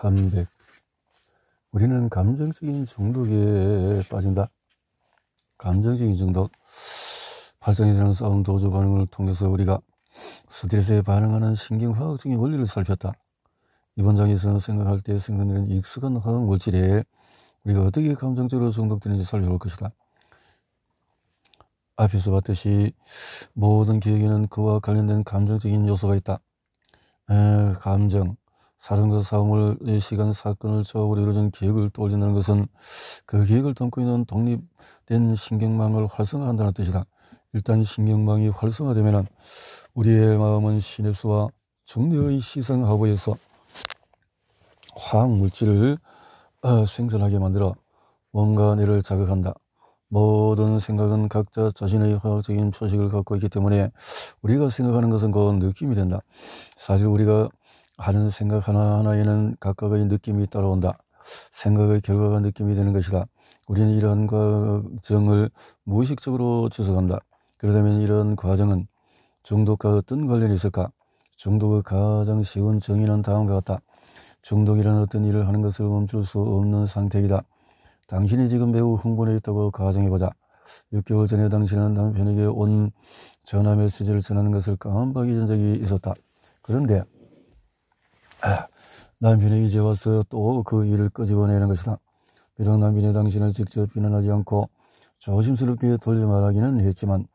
300. 우리는 감정적인 중독에 빠진다. 감정적인 중독. 발생이 되는 싸움 도주 반응을 통해서 우리가 스트레스에 반응하는 신경화학적인 원리를 살폈다. 이번 장에서는 생각할 때 생각되는 익숙한 화학 물질에 우리가 어떻게 감정적으로 중독되는지 살펴볼 것이다. 앞에서 봤듯이 모든 기억에는 그와 관련된 감정적인 요소가 있다. 감정, 사람과 싸움을, 시간, 사건을 좌우로 이루어진 기억을 떠올린다는 것은 그 기억을 담고 있는 독립된 신경망을 활성화한다는 뜻이다. 일단 신경망이 활성화되면 우리의 마음은 시냅스와 중뇌의 시상하부에서 화학물질을 생산하게 만들어 뭔가 뇌를 자극한다. 모든 생각은 각자 자신의 화학적인 표식을 갖고 있기 때문에 우리가 생각하는 것은 곧 느낌이 된다. 사실 우리가 하는 생각 하나하나에는 각각의 느낌이 따라온다. 생각의 결과가 느낌이 되는 것이다. 우리는 이러한 과정을 무의식적으로 추적한다. 그러다면 이런 과정은 중독과 어떤 관련이 있을까? 중독의 가장 쉬운 정의는 다음과 같다. 중독이란 어떤 일을 하는 것을 멈출 수 없는 상태이다. 당신이 지금 매우 흥분해 있다고 가정해보자. 6개월 전에 당신은 남편에게 온 전화 메시지를 전하는 것을 깜빡 잊은 적이 있었다. 그런데 남편이 이제 와서 또 그 일을 끄집어내는 것이다. 비록 남편이 당신을 직접 비난하지 않고 조심스럽게 돌려 말하기는 했지만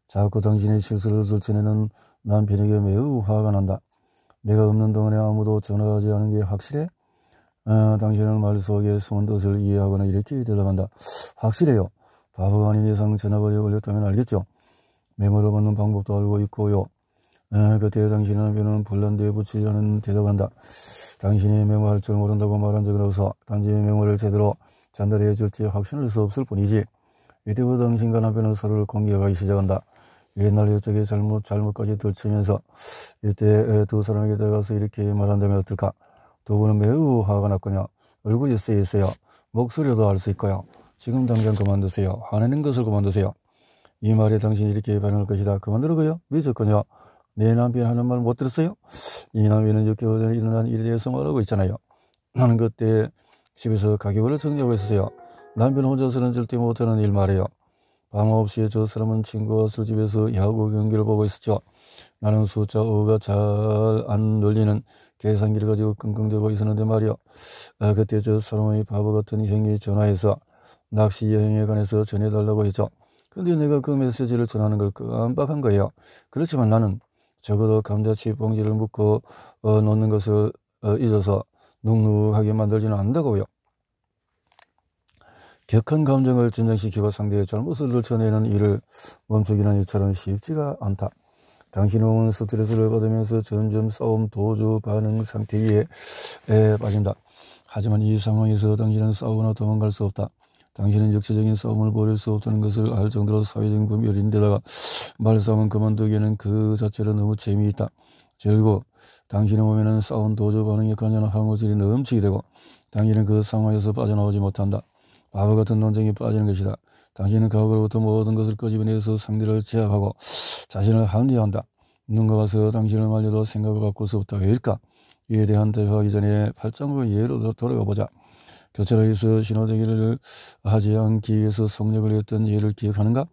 자꾸 당신의 실수를 들춰내는 남편에게 매우 화가 난다. 내가 없는 동안에 아무도 전화하지 않은 게 확실해? 당신은 말 속에 숨은 뜻을 이해하거나 이렇게 대답한다. 확실해요. 바보가 아닌 이상 전화번호에 올렸다면 알겠죠? 메모를 받는 방법도 알고 있고요. 그때 당신의 남편은 볼란드에 붙이지 않은 대답한다. 당신이 메모할 줄 모른다고 말한 적은 없어. 단지 메모를 제대로 전달해 줄지 확신할 수 없을 뿐이지. 이때부터 당신과 남편은 서로를 공격하기 시작한다. 옛날 옛적의 잘못까지 들추면서 이때 두 사람에게 다가가서 이렇게 말한다면 어떨까? 두 분은 매우 화가 났군요. 얼굴이 쓰였어요. 목소리도 알 수 있고요. 지금 당장 그만두세요. 화내는 것을 그만두세요. 이 말에 당신이 이렇게 반응할 것이다. 그만두라고요? 왜 졌군요? 내 남편 하는 말 못 들었어요? 이 남편은 6개월 전에 일어난 일에 대해서 말하고 있잖아요. 나는 그때 집에서 가계부를 정리하고 있었어요. 남편 혼자서는 절대 못하는 일 말이에요. 밤 9시에 저 사람은 친구와 술집에서 야구 경기를 보고 있었죠. 나는 숫자 5가 잘 안 눌리는 계산기를 가지고 끙끙대고 있었는데 말이요. 그때 저 사람의 바보 같은 형이 전화해서 낚시 여행에 관해서 전해달라고 했죠. 근데 내가 그 메시지를 전하는 걸 깜빡한 거예요. 그렇지만 나는 적어도 감자칩 봉지를 묶어 놓는 것을 잊어서 눅눅하게 만들지는 않는다고요. 격한 감정을 진정시키고 상대의 잘못을 들춰내는 일을 멈추기는 이처럼 쉽지가 않다. 당신은 스트레스를 받으면서 점점 싸움 도주 반응 상태에 빠진다. 하지만 이 상황에서 당신은 싸우거나 도망갈 수 없다. 당신은 육체적인 싸움을 벌일 수 없다는 것을 알 정도로 사회적인 분별인데다가 말싸움은 그만두기에는 그 자체로 너무 재미있다. 결국 당신의 몸에는 싸움 도주 반응에 관련한 항우질이 넘치게 되고 당신은 그 상황에서 빠져나오지 못한다. 바보 같은 논쟁에 빠지는 것이다. 당신은 과거로부터 모든 것을 끄집어내서 상대를 제압하고 자신을 합리화한다. 누군가 와서 당신을 말려도 생각을 바꿀 수 없다. 왜일까? 이에 대한 대화하기 전에 8장으로 예로 돌아가 보자. 교차로에서 신호대기를 하지 않기 위해서 속력을 했던 예를 기억하는가?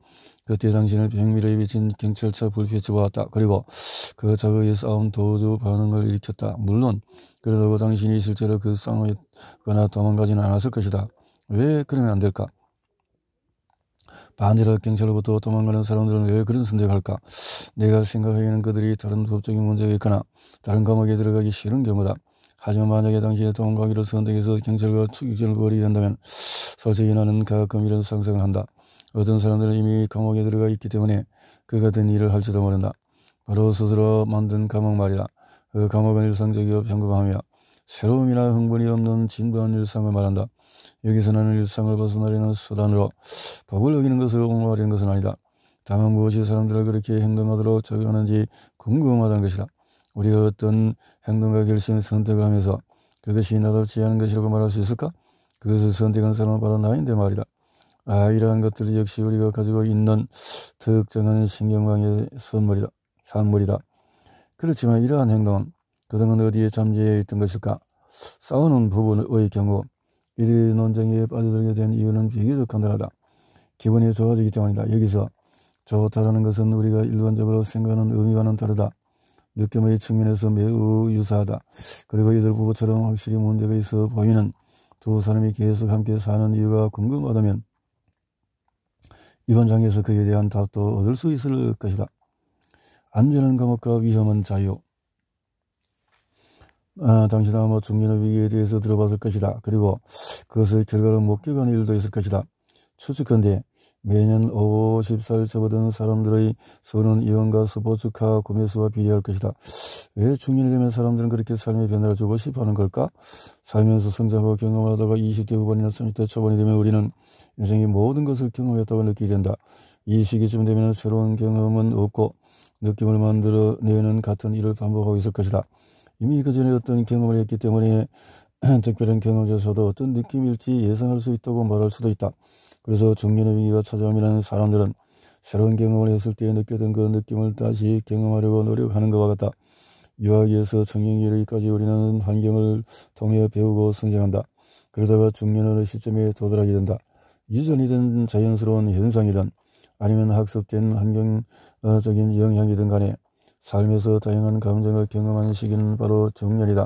그때 당신을 백미러에 비친 경찰차 불빛이 보았다. 그리고 그 자극의 싸움 도주 반응을 일으켰다. 물론 그러다고 당신이 실제로 그 싸움에 거나 도망가지는 않았을 것이다. 왜 그러면 안 될까? 반대로 경찰로부터 도망가는 사람들은 왜 그런 선택을 할까? 내가 생각하기에는 그들이 다른 법적인 문제가 있거나 다른 감옥에 들어가기 싫은 경우다. 하지만 만약에 당신이 도망가기를 선택해서 경찰과 추격전을 벌이게 된다면 솔직히 나는 가끔 이런 상상을 한다. 어떤 사람들은 이미 감옥에 들어가 있기 때문에 그 같은 일을 할지도 모른다. 바로 스스로 만든 감옥 말이다. 그 감옥은 일상적이고 평범하며 새로움이나 흥분이 없는 진부한 일상을 말한다. 여기서 나는 일상을 벗어나려는 수단으로 법을 어기는 것을 옹호하려는 것은 아니다. 다만 무엇이 사람들을 그렇게 행동하도록 작용하는지 궁금하다는 것이다. 우리가 어떤 행동과 결심을 선택을 하면서 그것이 나답지 않은 것이라고 말할 수 있을까? 그것을 선택한 사람은 바로 나인데 말이다. 이러한 것들 역시 우리가 가지고 있는 특정한 신경망의 산물이다. 그렇지만 이러한 행동은 그동안 어디에 잠재해 있던 것일까? 싸우는 부분의 경우 이들이 논쟁에 빠져들게 된 이유는 비교적 간단하다. 기분이 좋아지기 때문이다. 여기서 좋다라는 것은 우리가 일반적으로 생각하는 의미와는 다르다. 느낌의 측면에서 매우 유사하다. 그리고 이들 부부처럼 확실히 문제가 있어 보이는 두 사람이 계속 함께 사는 이유가 궁금하다면 이번 장에서 그에 대한 답도 얻을 수 있을 것이다. 안전한 감옥과 위험한 자유. 당신은 아마 중년의 위기에 대해서 들어봤을 것이다. 그리고 그것의 결과로 목격한 일도 있을 것이다. 추측컨대 매년 50살 접어든 사람들의 선은 이혼과 스포츠카 구매수와 비례할 것이다. 왜 중년이 되면 사람들은 그렇게 삶의 변화를 주고 싶어하는 걸까? 살면서 성장하고 경험을 하다가 20대 후반이나 30대 초반이 되면 우리는 인생의 모든 것을 경험했다고 느끼게 된다. 이 시기쯤 되면 새로운 경험은 없고 느낌을 만들어내는 같은 일을 반복하고 있을 것이다. 이미 그 전에 어떤 경험을 했기 때문에 특별한 경험에서도 어떤 느낌일지 예상할 수 있다고 말할 수도 있다. 그래서 중년의 위기가 찾아오면 사람들은 새로운 경험을 했을 때 느꼈던 그 느낌을 다시 경험하려고 노력하는 것과 같다. 유아기에서 청년기까지 우리는 환경을 통해 배우고 성장한다. 그러다가 중년의 시점에 도달하게 된다. 유전이든 자연스러운 현상이든 아니면 학습된 환경적인 영향이든 간에 삶에서 다양한 감정을 경험하는 시기는 바로 중년이다.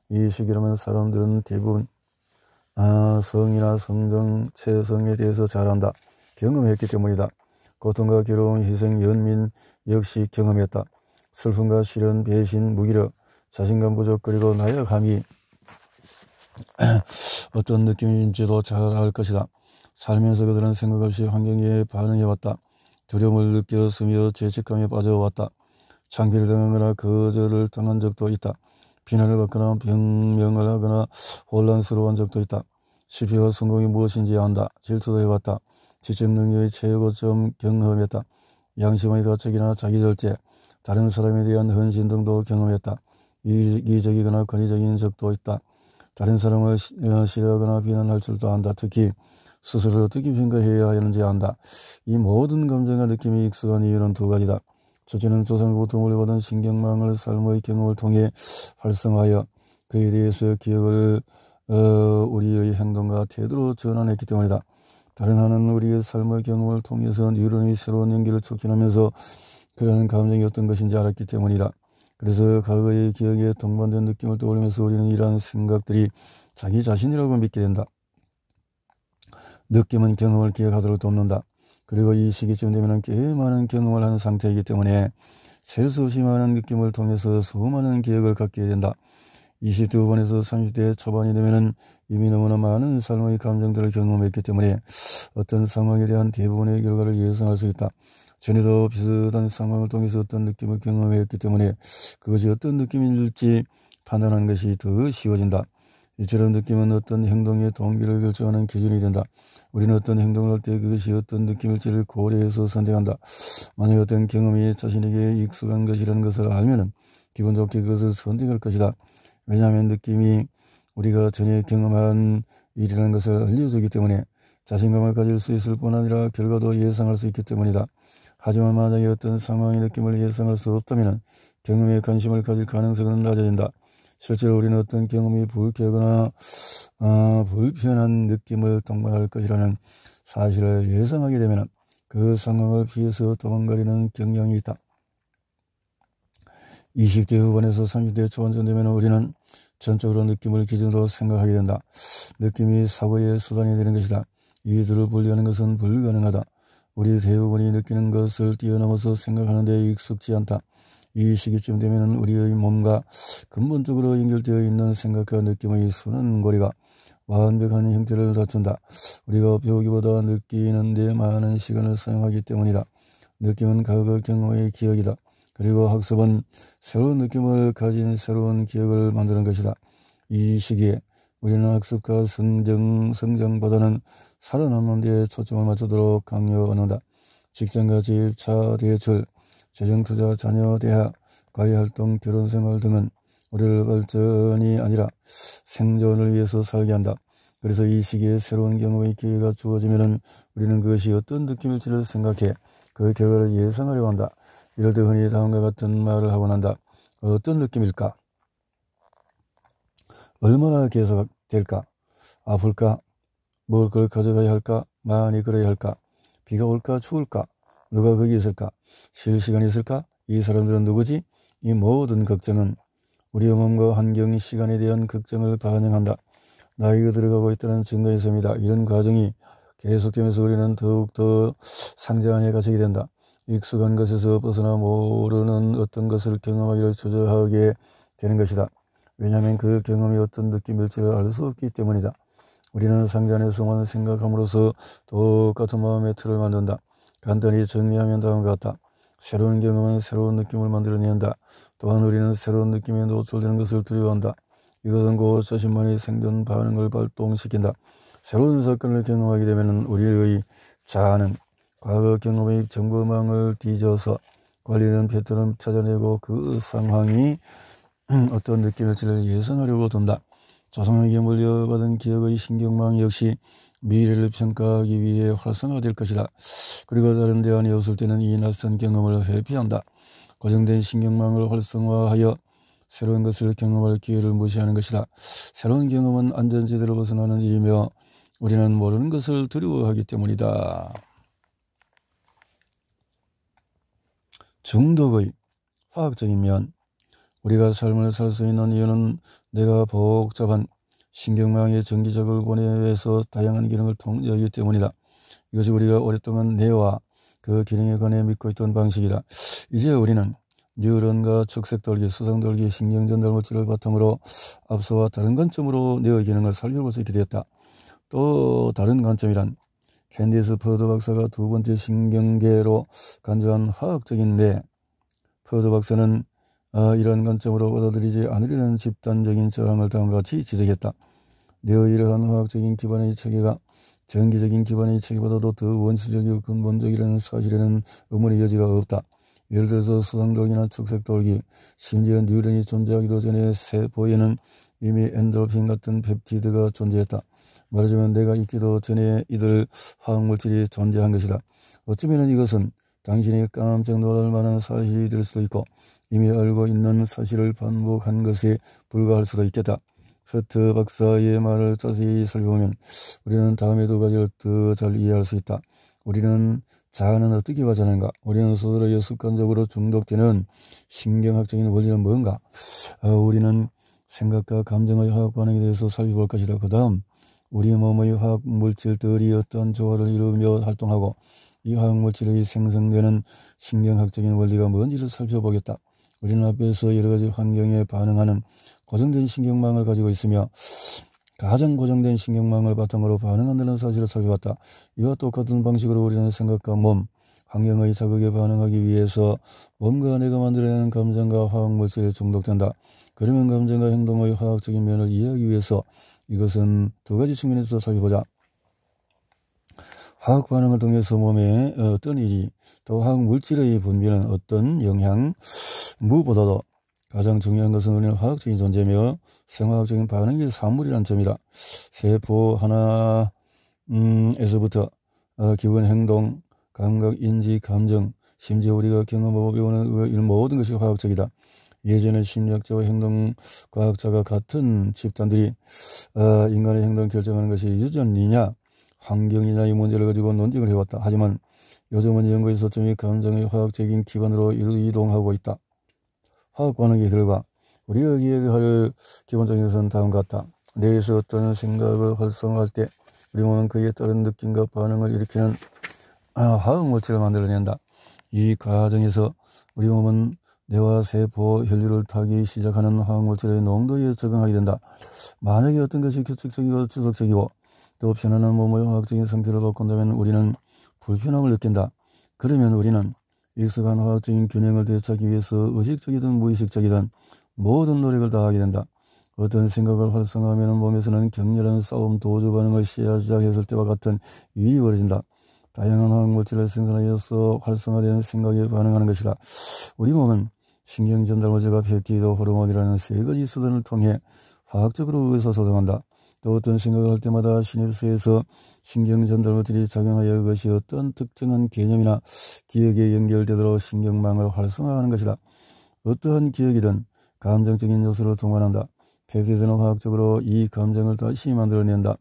이 시기라면 사람들은 대부분 성이나 성정, 체성에 대해서 잘 안다. 경험했기 때문이다. 고통과 괴로움, 희생, 연민 역시 경험했다. 슬픔과 시련, 배신, 무기력, 자신감 부족 그리고 나약함이 어떤 느낌인지도 잘 알 것이다. 살면서 그들은 생각 없이 환경에 반응해왔다. 두려움을 느꼈으며 죄책감에 빠져왔다. 창피를 당하거나 거절을 당한 적도 있다. 비난을 받거나 변명을 하거나 혼란스러운 적도 있다. 실패와 성공이 무엇인지 안다. 질투도 해왔다. 지적 능력의 최고점 경험했다. 양심의 가책이나 자기절제, 다른 사람에 대한 헌신 등도 경험했다. 이기적이거나 권위적인 적도 있다. 다른 사람을 싫어하거나 비난할 줄도 안다. 특히 스스로를 어떻게 평가해야 하는지 안다. 이 모든 감정과 느낌이 익숙한 이유는 두 가지다. 첫째는 조상으로부터 물려받은 신경망을 삶의 경험을 통해 활성화하여 그에 대해서 기억을 우리의 행동과 태도로 전환했기 때문이다. 다른 하나는 우리의 삶의 경험을 통해서 뉴런의 새로운 연결을 촉진하면서 그러한 감정이 어떤 것인지 알았기 때문이다. 그래서 과거의 기억에 동반된 느낌을 떠올리면서 우리는 이러한 생각들이 자기 자신이라고 믿게 된다. 느낌은 경험을 기억하도록 돕는다. 그리고 이 시기쯤 되면 꽤 많은 경험을 하는 상태이기 때문에 셀 수 없이 많은 느낌을 통해서 수많은 기억을 갖게 된다. 20대 후반에서 30대 초반이 되면 이미 너무나 많은 삶의 감정들을 경험했기 때문에 어떤 상황에 대한 대부분의 결과를 예상할 수 있다. 전에도 비슷한 상황을 통해서 어떤 느낌을 경험했기 때문에 그것이 어떤 느낌일지 판단하는 것이 더 쉬워진다. 이처럼 느낌은 어떤 행동의 동기를 결정하는 기준이 된다. 우리는 어떤 행동을 할 때 그것이 어떤 느낌일지를 고려해서 선택한다. 만약 어떤 경험이 자신에게 익숙한 것이라는 것을 알면 기분 좋게 그것을 선택할 것이다. 왜냐하면 느낌이 우리가 전에 경험한 일이라는 것을 알려주기 때문에 자신감을 가질 수 있을 뿐 아니라 결과도 예상할 수 있기 때문이다. 하지만 만약에 어떤 상황의 느낌을 예상할 수 없다면 경험에 관심을 가질 가능성은 낮아진다. 실제로 우리는 어떤 경험이 불쾌하거나 불편한 느낌을 동반할 것이라는 사실을 예상하게 되면 그 상황을 피해서 도망가려는 경향이 있다. 20대 후반에서 30대 초반쯤 되면 우리는 전적으로 느낌을 기준으로 생각하게 된다. 느낌이 사고의 수단이 되는 것이다. 이들을 분리하는 것은 불가능하다. 우리 대부분이 느끼는 것을 뛰어넘어서 생각하는 데 익숙지 않다. 이 시기쯤 되면 우리의 몸과 근본적으로 연결되어 있는 생각과 느낌의 순환고리가 완벽한 형태를 갖춘다. 우리가 배우기보다 느끼는 데 많은 시간을 사용하기 때문이다. 느낌은 과거 경험의 기억이다. 그리고 학습은 새로운 느낌을 가진 새로운 기억을 만드는 것이다. 이 시기에 우리는 학습과 성장보다는 살아남는 데 초점을 맞추도록 강요한다. 직장과 집, 차, 대출, 재정투자, 자녀, 대학, 과외활동, 결혼생활 등은 우리를 발전이 아니라 생존을 위해서 살게 한다. 그래서 이 시기에 새로운 경험의 기회가 주어지면 우리는 그것이 어떤 느낌일지를 생각해 그 결과를 예상하려고 한다. 이럴 때 흔히 다음과 같은 말을 하곤 한다. 어떤 느낌일까? 얼마나 계속될까? 아플까? 먹을 걸 가져가야 할까? 많이 걸어야 할까? 비가 올까? 추울까? 누가 거기 있을까? 쉴 시간이 있을까? 이 사람들은 누구지? 이 모든 걱정은 우리의 몸과 환경, 시간에 대한 걱정을 반영한다. 나이가 들어가고 있다는 증거의 셈이다. 이런 과정이 계속되면서 우리는 더욱더 상장안에 갇히게 된다. 익숙한 것에서 벗어나 모르는 어떤 것을 경험하기를 주저하게 되는 것이다. 왜냐하면 그 경험이 어떤 느낌일지를 알 수 없기 때문이다. 우리는 상자 안에서만 생각함으로써 똑같은 마음의 틀을 만든다. 간단히 정리하면 다음과 같다. 새로운 경험은 새로운 느낌을 만들어낸다. 또한 우리는 새로운 느낌에 노출되는 것을 두려워한다. 이것은 곧 자신만의 생존 반응을 발동시킨다. 새로운 사건을 경험하게 되면 우리의 자아는 과거 경험의 정보망을 뒤져서 관리되는 패턴을 찾아내고 그 상황이 어떤 느낌일지를 예상하려고 든다. 조상에게 물려받은 기억의 신경망 역시 미래를 평가하기 위해 활성화될 것이다. 그리고 다른 데 안에 없을 때는 이 낯선 경험을 회피한다. 고정된 신경망을 활성화하여 새로운 것을 경험할 기회를 무시하는 것이다. 새로운 경험은 안전지대를 벗어나는 일이며 우리는 모르는 것을 두려워하기 때문이다. 중독의 화학적인 면. 우리가 삶을 살 수 있는 이유는 내가 복잡한 신경망의 전기적을 보내서 다양한 기능을 통제하기 때문이다. 이것이 우리가 오랫동안 뇌와 그 기능에 관해 믿고 있던 방식이다. 이제 우리는 뉴런과 축색돌기, 수상돌기, 신경전달물질을 바탕으로 앞서와 다른 관점으로 뇌의 기능을 살펴볼 수 있게 되었다. 또 다른 관점이란 캔디스 퍼드 박사가 두 번째 신경계로 간주한 화학적인 뇌. 퍼드 박사는 이런 관점으로 받아들이지 않으려는 집단적인 저항을 다음과 같이 지적했다. 뇌의 이러한 화학적인 기반의 체계가 전기적인 기반의 체계보다도 더 원시적이고 근본적이라는 사실에는 의문의 여지가 없다. 예를 들어서 수상돌기나 축색돌기, 심지어 뉴런이 존재하기도 전에 세포에는 이미 엔도르핀 같은 펩티드가 존재했다. 말하자면 내가 있기도 전에 이들 화학물질이 존재한 것이다. 어쩌면 이것은 당신이 깜짝 놀랄 만한 사실이 될 수도 있고 이미 알고 있는 사실을 반복한 것에 불과할 수도 있겠다. 퍼드 박사의 말을 자세히 살펴보면 우리는 다음의 두 가지를 더 잘 이해할 수 있다. 우리는 자아는 어떻게 발전하는가? 우리는 스스로에 습관적으로 중독되는 신경학적인 원리는 뭔가? 우리는 생각과 감정의 화학 반응에 대해서 살펴볼 것이다. 그 다음 우리 몸의 화학물질들이 어떠한 조화를 이루며 활동하고 이 화학물질이 생성되는 신경학적인 원리가 뭔지를 살펴보겠다. 우리는 앞에서 여러가지 환경에 반응하는 고정된 신경망을 가지고 있으며 가장 고정된 신경망을 바탕으로 반응한다는 사실을 살펴봤다. 이와 똑같은 방식으로 우리는 생각과 몸, 환경의 자극에 반응하기 위해서 몸과 내가 만들어내는 감정과 화학물질에 중독된다. 그러면 감정과 행동의 화학적인 면을 이해하기 위해서 이것은 두 가지 측면에서 살펴보자. 화학 반응을 통해서 몸에 어떤 일이 또 화학물질의 분비는 어떤 영향, 무엇보다도 가장 중요한 것은 우리는 화학적인 존재며 생화학적인 반응이 산물이라는 점이다. 세포 하나에서부터 기본 행동, 감각, 인지, 감정, 심지어 우리가 경험하고 배우는 이 모든 것이 화학적이다. 예전에 심리학자와 행동과학자가 같은 집단들이 인간의 행동을 결정하는 것이 유전이냐 환경이냐 이 문제를 가지고 논쟁을 해왔다. 하지만 요즘은 연구의 초점이 감정의 화학적인 기반으로 이동하고 있다. 화학 반응의 결과 우리가 기억할 기본적인 것은 다음과 같다. 뇌에서 어떤 생각을 활성화할 때 우리 몸은 그에 따른 느낌과 반응을 일으키는 화학물질을 만들어낸다. 이 과정에서 우리 몸은 뇌와 세포, 혈류를 타기 시작하는 화학물질의 농도에 적응하게 된다. 만약에 어떤 것이 규칙적이고 지속적이고 또 변하는 몸의 화학적인 상태를 바꾼다면 우리는 불편함을 느낀다. 그러면 우리는 익숙한 화학적인 균형을 되찾기 위해서 의식적이든 무의식적이든 모든 노력을 다하게 된다. 어떤 생각을 활성화하면 몸에서는 격렬한 싸움, 도주 반응을 시작했을 때와 같은 일이 벌어진다. 다양한 화학물질을 생산하여서 활성화되는 생각에 반응하는 것이다. 우리 몸은 신경전달물질과 펩티드, 호르몬이라는 세 가지 수단을 통해 화학적으로 의사소통한다. 또 어떤 생각을 할 때마다 시냅스에서 신경전달물질이 작용하여 그것이 어떤 특정한 개념이나 기억에 연결되도록 신경망을 활성화하는 것이다. 어떠한 기억이든 감정적인 요소를 동반한다. 펩티드는 화학적으로 이 감정을 다시 만들어낸다.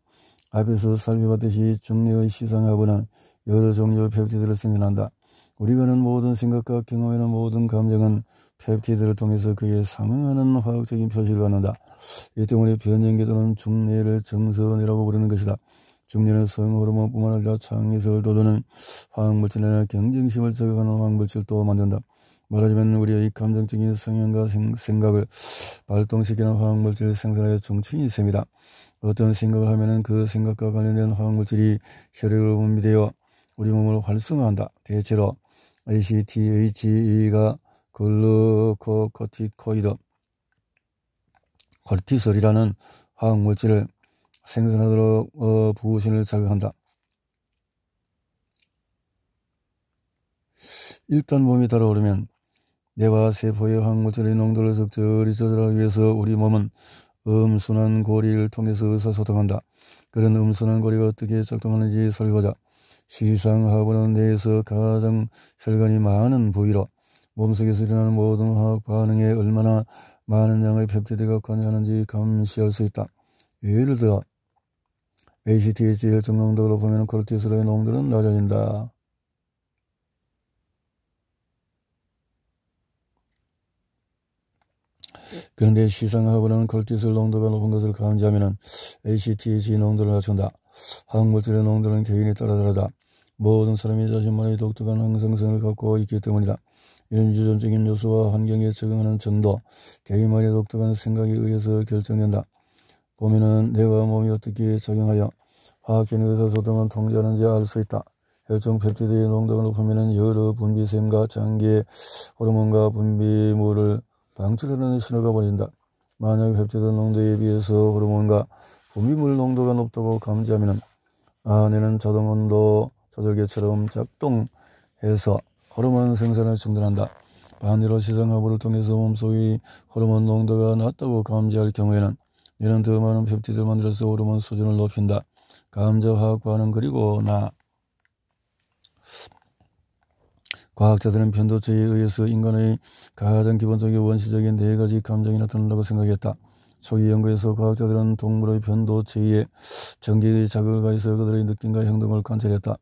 앞에서 살펴봤듯이 중뇌의 시상하부는 여러 종류의 펩티드를 생산한다. 우리가 하는 모든 생각과 경험하는 모든 감정은 펩티드를 통해서 그에 상응하는 화학적인 표시를 갖는다. 이 때문에 변연계도는 중뇌를 정선이라고 부르는 것이다. 중뇌는 소형 호르몬뿐만 아니라 창의성을 돋우는 화학물질이나 경쟁심을 저격하는 화학물질도 만든다. 말하자면 우리의 감정적인 성향과 생각을 발동시키는 화학물질을 생산하여 정치인 셈이다. 어떤 생각을 하면 그 생각과 관련된 화학물질이 혈액으로 분비되어 우리 몸을 활성화한다. 대체로 ACTH가 글루코코티코이드 코르티솔이라는 화학물질을 생산하도록 부신을 자극한다. 일단 몸이 달아오르면 뇌와 세포의 화학물질의 농도를 적절히 조절하기 위해서 우리 몸은 음순환 고리를 통해서 의사소통한다. 그런 음순환 고리가 어떻게 작동하는지 살펴보자. 시상하부는 뇌에서 가장 혈관이 많은 부위로 몸속에서 일어나는 모든 화학 반응에 얼마나 많은 양의 펩티드가 관여하는지 감시할 수 있다. 예를 들어 ACTH 혈중 농도가 높으면 코르티솔의 농도는 낮아진다. 그런데 시상하부는 코르티솔 농도가 높은 것을 감지하면 ACTH 농도를 낮춘다. 화학물질의 농도는 개인에 따라 다르다. 모든 사람이 자신만의 독특한 항상성을 갖고 있기 때문이다. 이런 유전적인 요소와 환경에 적응하는 정도, 개인만의 독특한 생각에 의해서 결정된다. 보면은 뇌와 몸이 어떻게 작용하여 화학적인 의사소통을 통제하는지 알 수 있다. 혈중 펩티드의 농도가 높으면 여러 분비샘과 장기의 호르몬과 분비물을 방출하는 신호가 보낸다. 만약 펩티드 농도에 비해서 호르몬과 분비물 농도가 높다고 감지하면 뇌는 자동 온도 조절계처럼 작동해서 호르몬 생산을 중단한다. 반대로 시상하부를 통해서 몸속의 호르몬 농도가 낮다고 감지할 경우에는 뇌는 더 많은 펩티드를 만들어서 호르몬 수준을 높인다. 감자 화학 반응 그리고 과학자들은 편도체에 의해서 인간의 가장 기본적인 원시적인 4가지 감정이 나타난다고 생각했다. 초기 연구에서 과학자들은 동물의 편도체에 전기의 자극을 가해서 그들의 느낌과 행동을 관찰했다.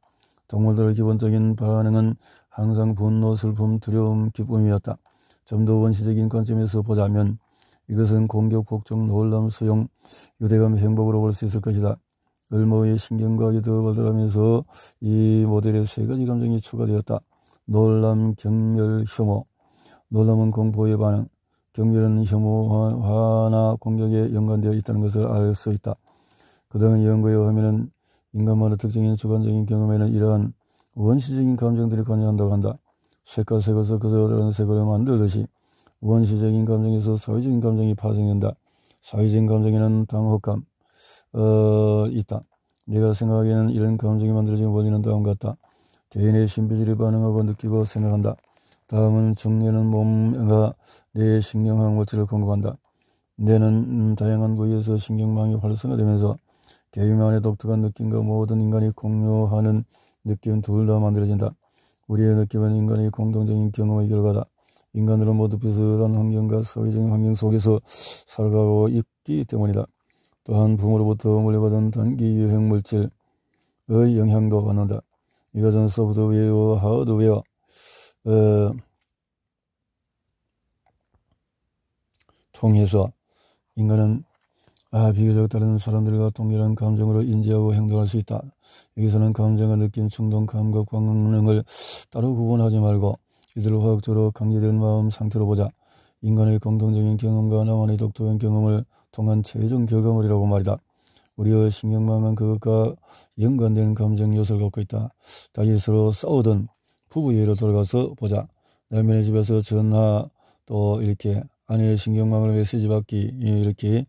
동물들의 기본적인 반응은 항상 분노, 슬픔, 두려움, 기쁨이었다. 좀 더 원시적인 관점에서 보자면 이것은 공격, 복종, 놀람, 수용, 유대감, 행복으로 볼 수 있을 것이다. 을모의 신경과학이 더 발달하면서 이 모델에 3가지 감정이 추가되었다. 놀람, 경멸, 혐오. 놀람은 공포의 반응, 경멸은 혐오, 화나 공격에 연관되어 있다는 것을 알 수 있다. 그동안 연구에 의하면 인간만의 특징인 주관적인 경험에는 이러한 원시적인 감정들이 관여한다고 한다. 색과 색에서 그저 다른 색을 만들듯이 원시적인 감정에서 사회적인 감정이 파생된다. 사회적인 감정에는 당혹감 있다. 내가 생각하기에는 이런 감정이 만들어진 원인은 다음과 같다. 개인의 신비질이 반응하고 느끼고 생각한다. 다음은 중뇌는 몸과 뇌의 신경화학물질을 공급한다. 뇌는 다양한 부위에서 신경망이 활성화되면서 개인만의 독특한 느낌과 모든 인간이 공유하는 느낌 둘 다 만들어진다. 우리의 느낌은 인간의 공동적인 경험의 결과다. 인간들은 모두 비슷한 환경과 사회적인 환경 속에서 살아가고 있기 때문이다. 또한 부모로부터 물려받은 단기 유형물질의 영향도 받는다. 이것은 소프트웨어와 하드웨어 통해서 인간은 비교적 다른 사람들과 동일한 감정으로 인지하고 행동할 수 있다. 여기서는 감정과 느낌, 충동, 감각, 관능을 따로 구분하지 말고 이들을 화학적으로 강제된 마음 상태로 보자. 인간의 공통적인 경험과 나만의 독특한 경험을 통한 최종 결과물이라고 말이다. 우리의 신경망은 그것과 연관된 감정 요소를 갖고 있다. 다시 서로 싸우던 부부 예로 돌아가서 보자. 남편의 집에서 전화 또 이렇게 아내의 신경망을 메시지 받기 이렇게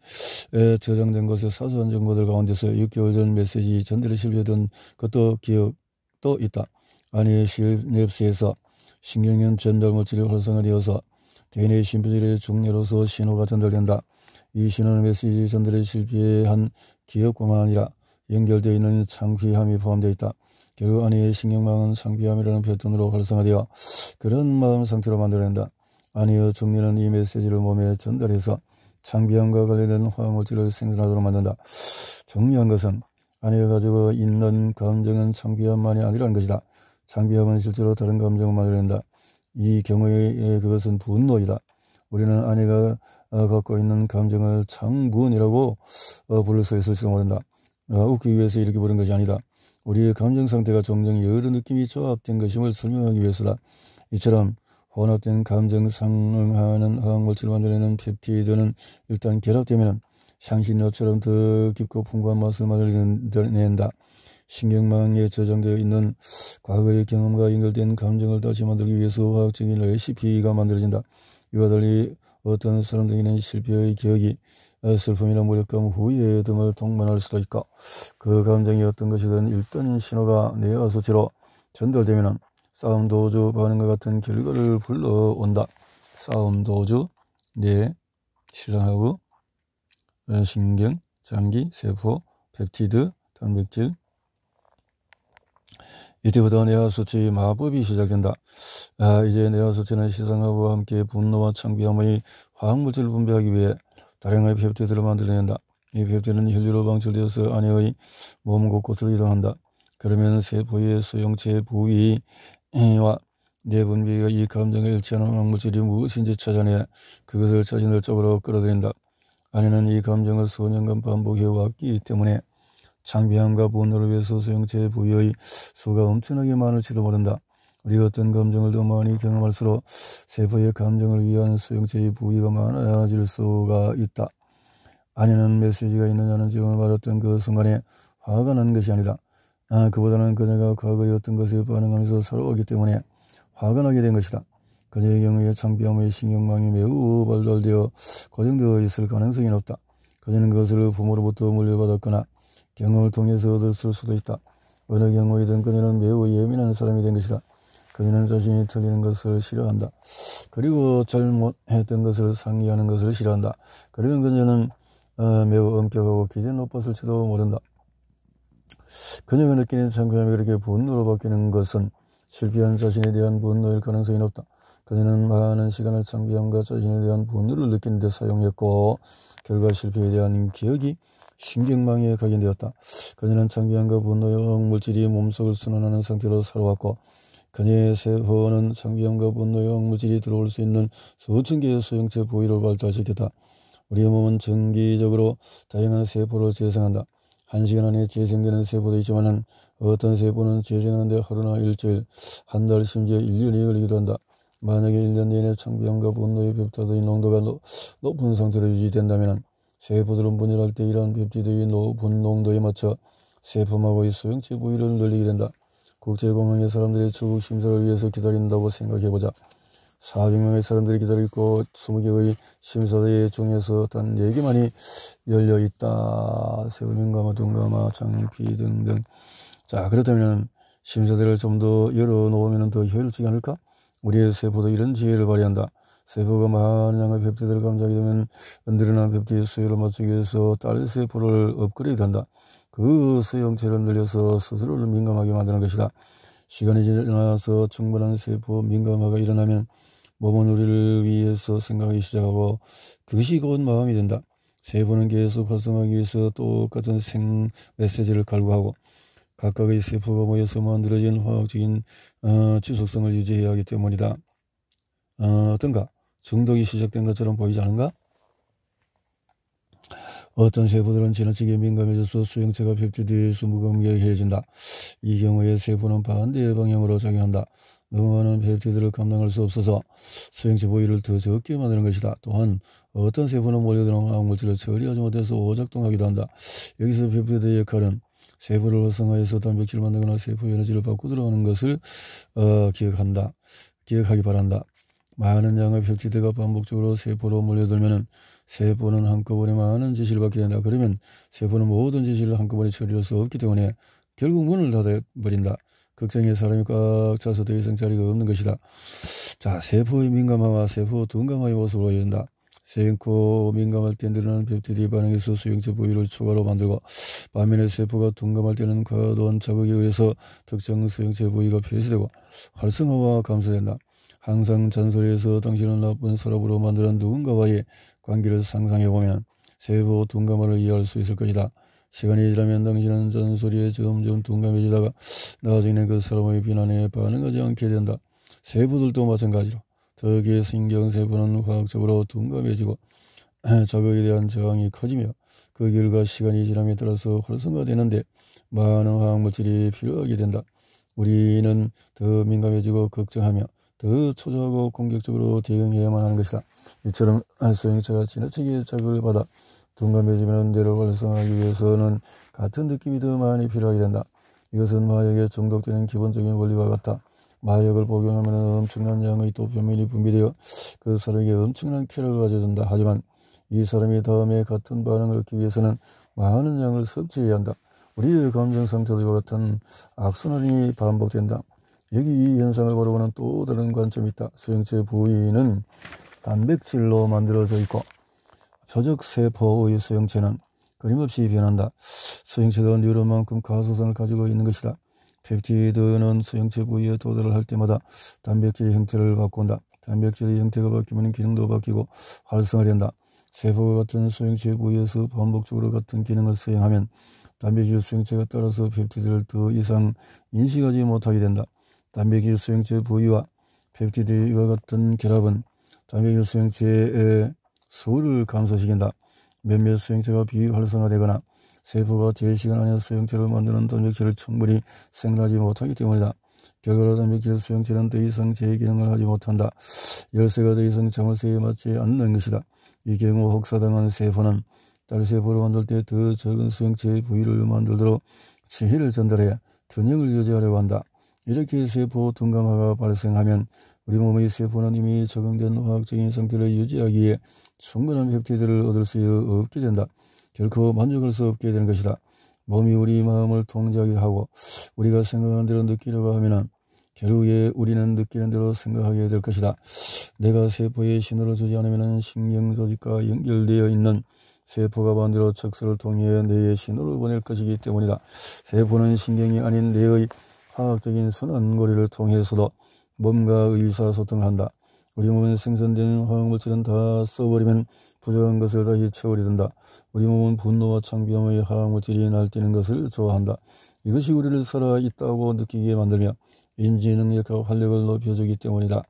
저장된 것의 사소한 정보들 가운데서 6개월 전 메시지 전달에 실패했던 것도 기억도 있다. 아내의 실냅스에서 신경연 전달물질이 활성화되어서 대인의 신부질의 중뇌로서 신호가 전달된다. 이 신호는 메시지 전달에 실패한 기억뿐만 아니라 연결되어 있는 창피함이 포함되어 있다. 결국 아내의 신경망은 창피함이라는 패턴으로 활성화되어 그런 마음 상태로 만들어낸다. 아내의 중뇌는 이 메시지를 몸에 전달해서 창비함과 관련된 화학물질을 생산하도록 만든다. 정리한 것은 안에 가지고 있는 감정은 창비함만이 아니라는 것이다. 창비함은 실제로 다른 감정을 만들어낸다. 이 경우에 그것은 분노이다. 우리는 아내가 갖고 있는 감정을 창분이라고 부를 수 있을지도 모른다. 웃기 위해서 이렇게 부른 것이 아니다. 우리의 감정 상태가 종종 여러 느낌이 조합된 것임을 설명하기 위해서다. 이처럼 혼합된 감정 상응하는 화학물질을 만들어내는 펩티드는 일단 결합되면 향신료처럼 더 깊고 풍부한 맛을 만들어낸다. 신경망에 저장되어 있는 과거의 경험과 연결된 감정을 다시 만들기 위해서 화학적인 레시피가 만들어진다. 이와 달리 어떤 사람들에게는 실패의 기억이 슬픔이나 무력감, 후회 등을 동반할 수도 있고, 그 감정이 어떤 것이든 일단 신호가 뇌하수치로 전달되면 싸움 도주 반응과 같은 결과를 불러온다. 싸움 도주, 뇌, 시장하고 신경, 장기, 세포, 펩티드, 단백질. 이때부터 뇌하수치 마법이 시작된다. 이제 뇌하수치는 시상하고와 함께 분노와 창비함의 화학물질을 분배하기 위해 다량의 펩티드를 만들어낸다. 이 펩티드는 혈류로 방출되어서 아내의 몸 곳곳을 이동한다. 그러면 세포의 수용체 부위와 뇌 분비가 이 감정에 일치하는 화학물질이 무엇인지 찾아내 그것을 자신들 쪽으로 끌어들인다. 아내는 이 감정을 수년간 반복해왔기 때문에 창비함과 분노를 위해서 수용체 부위의 수가 엄청나게 많을지도 모른다. 우리가 어떤 감정을 더 많이 경험할수록 세포의 감정을 위한 수용체의 부위가 많아질 수가 있다. 아내는 메시지가 있느냐는 질문을 받았던 그 순간에 화가 난 것이 아니다. 그보다는 그녀가 과거의 어떤 것에 반응하면서 살아오기 때문에 화가 나게 된 것이다. 그녀의 경우에 창비함의 신경망이 매우 발달되어 고정되어 있을 가능성이 높다. 그녀는 그것을 부모로부터 물려받았거나 경험을 통해서 얻었을 수도 있다. 어느 경우이든 그녀는 매우 예민한 사람이 된 것이다. 그녀는 자신이 틀리는 것을 싫어한다. 그리고 잘못했던 것을 상기하는 것을 싫어한다. 그러면 그녀는 매우 엄격하고 기대 높았을지도 모른다. 그녀가 느끼는 창피함이 그렇게 분노로 바뀌는 것은 실패한 자신에 대한 분노일 가능성이 높다. 그녀는 많은 시간을 창피함과 자신에 대한 분노를 느끼는 데 사용했고 결과 실패에 대한 기억이 신경망에 각인되었다. 그녀는 창피함과 분노의 화학물질이 몸속을 순환하는 상태로 살아왔고 그녀의 세포는 창피함과 분노의 화학물질이 들어올 수 있는 수천 개의 수용체 부위를 발달시켰다. 우리의 몸은 정기적으로 다양한 세포를 재생한다. 1시간 안에 재생되는 세포도 있지만 어떤 세포는 재생하는데 하루나 일주일, 한 달, 심지어 1년이 걸리기도 한다. 만약에 1년 내내 창피함과 분노의 펩티드의 농도가 높은 상태로 유지된다면 세포들은 분열할 때 이러한 펩티드의 높은 농도에 맞춰 세포막의 수용체 부위를 늘리게 된다. 국제공항에 사람들이 출국 심사를 위해서 기다린다고 생각해보자. 400명의 사람들이 기다리고 20개의 심사대 중에서 단 4개만이 열려있다. 세부 민감화, 둔감화, 창피 등등. 자, 그렇다면 심사대를 좀 더 열어놓으면 더 효율적이 않을까? 우리의 세포도 이런 지혜를 발휘한다. 세포가 많은 양의 펩티드를 감지하게 되면 늘어난 펩티드 수요를 맞추기 위해서 다른 세포를 업그레이드한다. 그 수용체를 늘려서 스스로를 민감하게 만드는 것이다. 시간이 지나서 충분한 세포 민감화가 일어나면 몸은 우리를 위해서 생각하기 시작하고 그것이 곧 마음이 된다. 세포는 계속 활성화하기 위해서 똑같은 생 메시지를 갈구하고 각각의 세포가 모여서 만들어진 화학적인 지속성을 유지해야 하기 때문이다. 어떤가? 중독이 시작된 것처럼 보이지 않은가? 어떤 세포들은 지나치게 민감해져서 수용체가 펩티드에서 무감각해진다. 이 경우에 세포는 반대의 방향으로 작용한다. 너무 많은 펩티드를 감당할 수 없어서 수용체 부위를 더 적게 만드는 것이다. 또한 어떤 세포는 몰려드는 화학물질을 처리하지 못해서 오작동하기도 한다. 여기서 펩티드의 역할은 세포를 활성화해서 단백질을 만들거나 세포의 에너지를 바꾸도록 하는 것을 기억하기 바란다. 많은 양의 펩티드가 반복적으로 세포로 몰려들면 세포는 한꺼번에 많은 지시를 받게 된다. 그러면 세포는 모든 지시를 한꺼번에 처리할 수 없기 때문에 결국 문을 닫아버린다. 극장에 사람이 꽉 차서 더 이상 자리가 없는 것이다. 자, 세포의 민감화와 세포 둔감화의 모습을 보여준다. 세포 민감할 때 늘어나는 펩티드의 반응에서 수용체 부위를 추가로 만들고 반면에 세포가 둔감할 때는 과도한 자극에 의해서 특정 수용체 부위가 폐쇄되고 활성화와 감소된다. 항상 잔소리해서 당신을 나쁜 사람으로 만드는 누군가와의 관계를 상상해보면 세포 둔감화를 이해할 수 있을 것이다. 시간이 지나면 당신은 잔소리에 점점 둔감해지다가 나중에는 그 사람의 비난에 반응하지 않게 된다. 세포들도 마찬가지로 특히 신경세포는 화학적으로 둔감해지고 자극에 대한 저항이 커지며 그 결과 시간이 지남에 따라서 활성화되는데 많은 화학물질이 필요하게 된다. 우리는 더 민감해지고 걱정하며 더 초조하고 공격적으로 대응해야만 하는 것이다. 이처럼 소형차가 지나치게 자극을 받아 둔감해지면 뇌를 활성화하기 위해서는 같은 느낌이 더 많이 필요하게 된다. 이것은 마약에 중독되는 기본적인 원리와 같다. 마약을 복용하면 엄청난 양의 도파민이 분비되어 그 사람에게 엄청난 쾌락을 가져준다. 하지만 이 사람이 다음에 같은 반응을 얻기 위해서는 많은 양을 섭취해야 한다. 우리의 감정 상태와 같은 악순환이 반복된다. 여기 이 현상을 바라보는 또 다른 관점이 있다. 수용체 부위는 단백질로 만들어져 있고 표적 세포의 수용체는 끊임없이 변한다. 수용체가 뉴런만큼 가소성을 가지고 있는 것이다. 펩티드는 수용체 부위에 도달을 할 때마다 단백질의 형태를 바꾼다. 단백질의 형태가 바뀌면 기능도 바뀌고 활성화된다. 세포와 같은 수용체 부위에서 반복적으로 같은 기능을 수행하면 단백질 수용체가 따라서 펩티드를 더 이상 인식하지 못하게 된다. 단백질 수용체 부위와 펩티드와 같은 결합은 단백질 수용체의 수를 감소시킨다. 몇몇 수용체가 비활성화되거나 세포가 제 시간 안에 수용체를 만드는 단백질을 충분히 생산하지 못하기 때문이다. 결과로 단백질 수용체는 더 이상 제 기능을 하지 못한다. 열쇠가 더 이상 자물쇠에 맞지 않는 것이다. 이 경우 혹사당한 세포는 딸세포를 만들 때 더 적은 수용체의 부위를 만들도록 지혜를 전달해 균형을 유지하려고 한다. 이렇게 세포 둔감화가 발생하면 우리 몸의 세포는 이미 적응된 화학적인 상태를 유지하기 위해 충분한 펩티드를 얻을 수 없게 된다. 결코 만족할 수 없게 되는 것이다. 몸이 우리 마음을 통제하게 하고 우리가 생각하는 대로 느끼려고 하면 결국에 우리는 느끼는 대로 생각하게 될 것이다. 내가 세포에 신호를 주지 않으면 신경조직과 연결되어 있는 세포가 반대로 척수를 통해 뇌에 신호를 보낼 것이기 때문이다. 세포는 신경이 아닌 뇌의 화학적인 순환고리를 통해서도 몸과 의사소통을 한다. 우리 몸에 생산된 화학물질은 다 써버리면 부족한 것을 다시 채워야 우리 몸은 분노와 창피함의 화학물질이 날뛰는 것을 좋아한다. 이것이 우리를 살아있다고 느끼게 만들며 인지능력과 활력을 높여주기 때문이다.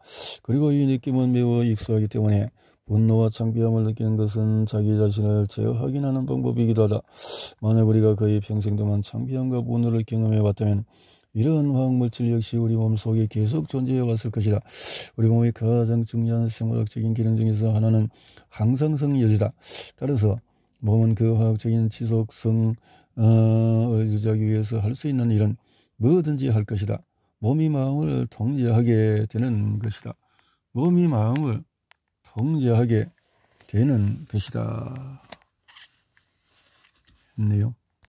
그리고 이 느낌은 매우 익숙하기 때문에 분노와 창피함을 느끼는 것은 자기 자신을 제어하기는 방법이기도 하다. 만약 우리가 거의 평생 동안 창피함과 분노를 경험해왔다면 이러한 화학물질 역시 우리 몸속에 계속 존재해 왔을 것이다. 우리 몸의 가장 중요한 생물학적인 기능 중에서 하나는 항상성 여지다. 따라서 몸은 그 화학적인 지속성을 유지하기 위해서 할 수 있는 일은 뭐든지 할 것이다. 몸이 마음을 통제하게 되는 것이다. 몸이 마음을 통제하게 되는 것이다. 했네요.